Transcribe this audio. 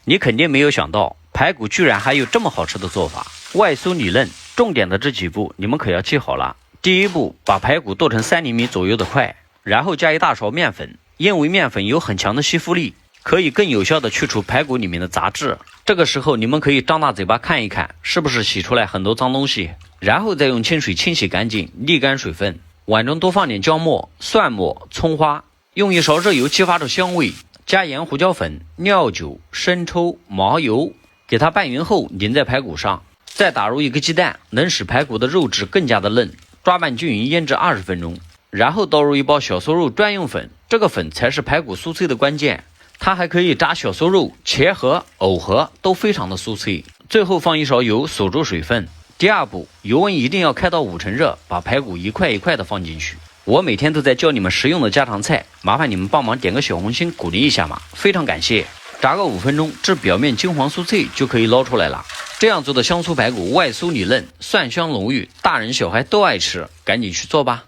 你肯定没有想到，排骨居然还有这么好吃的做法，外酥里嫩。重点的这几步你们可要记好了。第一步，把排骨剁成3厘米左右的块，然后加1大勺面粉，因为面粉有很强的吸附力，可以更有效的去除排骨里面的杂质。这个时候你们可以张大嘴巴看一看，是不是洗出来很多脏东西，然后再用清水清洗干净，沥干水分。碗中多放点姜末、蒜末、葱花，用1勺热油激发出香味，加盐、胡椒粉、料酒、生抽、麻油，给它拌匀后淋在排骨上，再打入1个鸡蛋，能使排骨的肉质更加的嫩。抓拌均匀，腌制20分钟，然后倒入1包小酥肉专用粉，这个粉才是排骨酥脆的关键。它还可以炸小酥肉，切合、藕合都非常的酥脆。最后放1勺油锁住水分。第二步，油温一定要开到5成热，把排骨一块一块的放进去。我每天都在教你们实用的家常菜，麻烦你们帮忙点个小红心鼓励一下嘛，非常感谢。炸个5分钟，至表面金黄酥脆就可以捞出来了。这样做的香酥排骨外酥里嫩，蒜香浓郁，大人小孩都爱吃，赶紧去做吧。